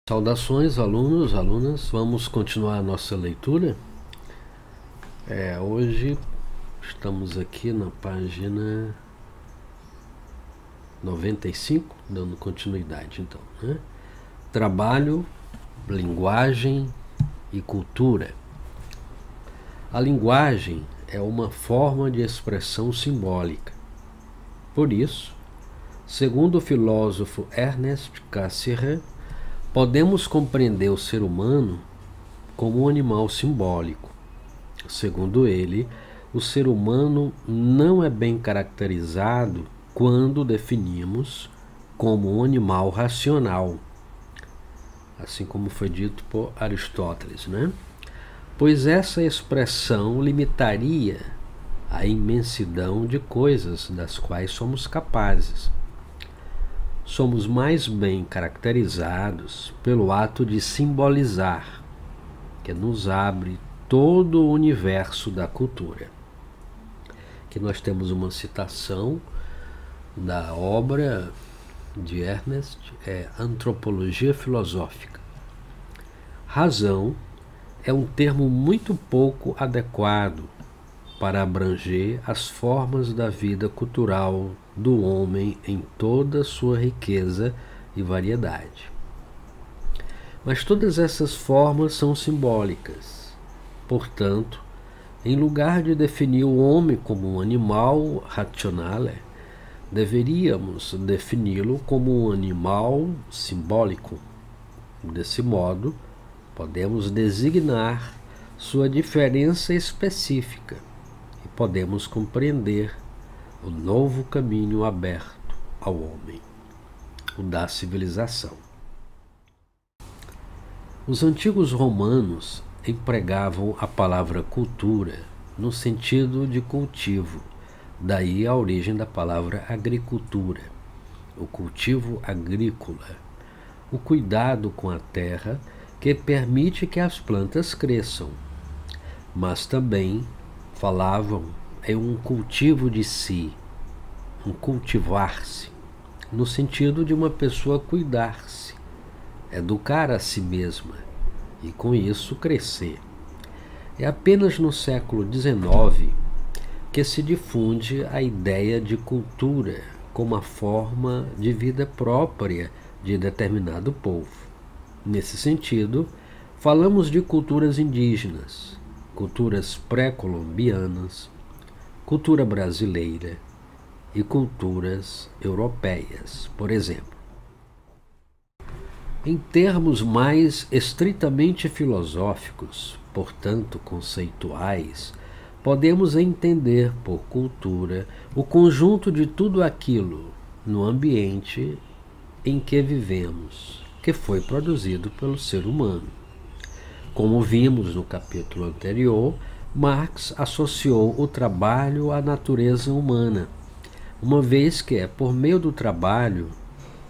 Saudações, alunos, alunas. Vamos continuar a nossa leitura. Hoje estamos aqui na página 95, dando continuidade, então, né? Trabalho, linguagem e cultura. A linguagem é uma forma de expressão simbólica. Por isso, segundo o filósofo Ernest Cassirer, podemos compreender o ser humano como um animal simbólico. Segundo ele, o ser humano não é bem caracterizado quando definimos como um animal racional, assim como foi dito por Aristóteles, né? Pois essa expressão limitaria a imensidão de coisas das quais somos capazes. Somos mais bem caracterizados pelo ato de simbolizar, que nos abre todo o universo da cultura. Aqui nós temos uma citação da obra de Ernest, Antropologia Filosófica. Razão é um termo muito pouco adequado para abranger as formas da vida cultural do homem em toda sua riqueza e variedade. Mas todas essas formas são simbólicas. Portanto, em lugar de definir o homem como um animal racional, deveríamos defini-lo como um animal simbólico. Desse modo, podemos designar sua diferença específica e podemos compreender o novo caminho aberto ao homem, o da civilização. Os antigos romanos empregavam a palavra cultura no sentido de cultivo, daí a origem da palavra agricultura, o cultivo agrícola, o cuidado com a terra que permite que as plantas cresçam, mas também falavam em um cultivo de si, um cultivar-se, no sentido de uma pessoa cuidar-se, educar a si mesma e com isso crescer. É apenas no século XIX que se difunde a ideia de cultura como a forma de vida própria de determinado povo. Nesse sentido, falamos de culturas indígenas, culturas pré-colombianas, cultura brasileira e culturas europeias, por exemplo. Em termos mais estritamente filosóficos, portanto conceituais, podemos entender por cultura o conjunto de tudo aquilo no ambiente em que vivemos, que foi produzido pelo ser humano. Como vimos no capítulo anterior, Marx associou o trabalho à natureza humana, uma vez que é por meio do trabalho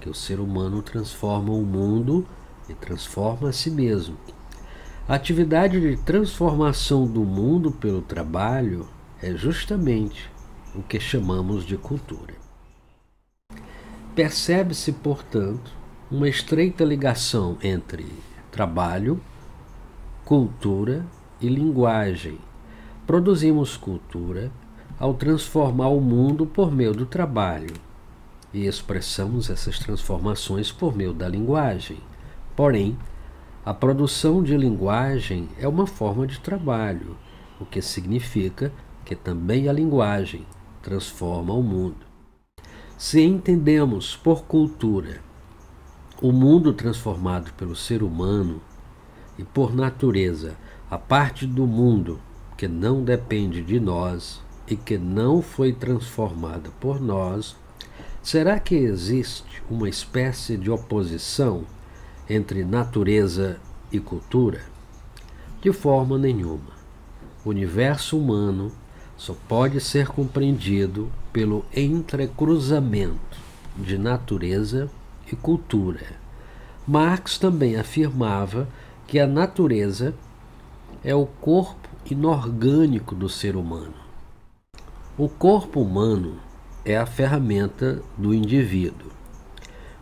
que o ser humano transforma o mundo e transforma a si mesmo. A atividade de transformação do mundo pelo trabalho é justamente o que chamamos de cultura. Percebe-se, portanto, uma estreita ligação entre trabalho, cultura e linguagem. Produzimos cultura ao transformar o mundo por meio do trabalho e expressamos essas transformações por meio da linguagem. Porém, a produção de linguagem é uma forma de trabalho, o que significa que também a linguagem transforma o mundo. Se entendemos por cultura o mundo transformado pelo ser humano e por natureza a parte do mundo que não depende de nós e que não foi transformada por nós, será que existe uma espécie de oposição entre natureza e cultura? De forma nenhuma. O universo humano só pode ser compreendido pelo entrecruzamento de natureza e cultura. Marx também afirmava que a natureza é o corpo inorgânico do ser humano. O corpo humano é a ferramenta do indivíduo.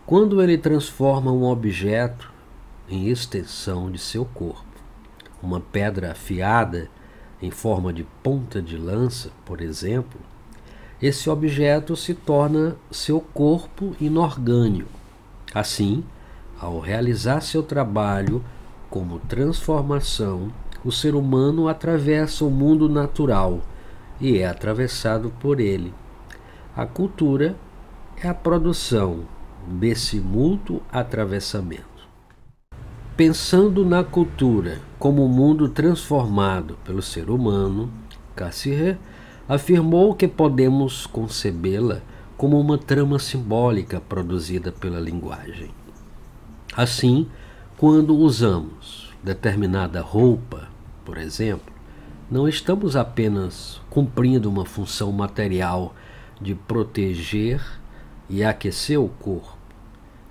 Quando ele transforma um objeto em extensão de seu corpo. Uma pedra afiada em forma de ponta de lança, por exemplo, esse objeto se torna seu corpo inorgâneo. Assim, ao realizar seu trabalho como transformação, o ser humano atravessa o mundo natural e é atravessado por ele. A cultura é a produção desse mútuo atravessamento. Pensando na cultura como um mundo transformado pelo ser humano, Cassirer afirmou que podemos concebê-la como uma trama simbólica produzida pela linguagem. Assim, quando usamos determinada roupa, por exemplo, não estamos apenas cumprindo uma função material de proteger e aquecer o corpo.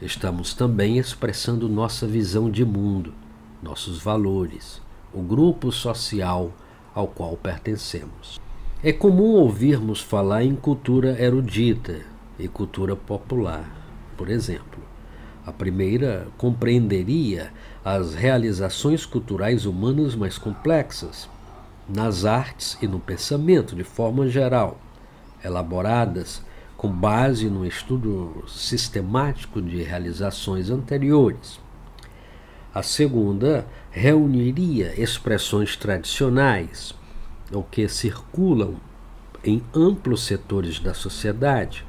Estamos também expressando nossa visão de mundo, nossos valores, o grupo social ao qual pertencemos. É comum ouvirmos falar em cultura erudita e cultura popular. Por exemplo, a primeira compreenderia as realizações culturais humanas mais complexas, nas artes e no pensamento de forma geral, elaboradas com base no estudo sistemático de realizações anteriores. A segunda reuniria expressões tradicionais, ou que circulam em amplos setores da sociedade,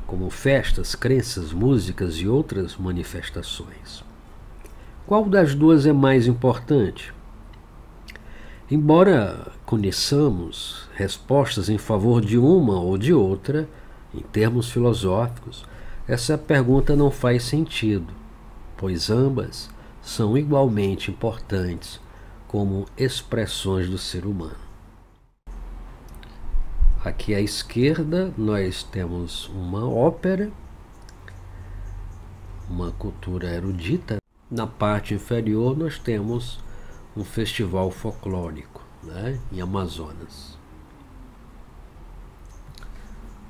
como festas, crenças, músicas e outras manifestações. Qual das duas é mais importante? Embora conheçamos respostas em favor de uma ou de outra, em termos filosóficos, essa pergunta não faz sentido, pois ambas são igualmente importantes como expressões do ser humano. Aqui à esquerda nós temos uma ópera, uma cultura erudita. Na parte inferior nós temos um festival folclórico, né, em Amazonas.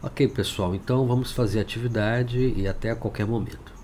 Ok, pessoal, então vamos fazer atividade e até a qualquer momento.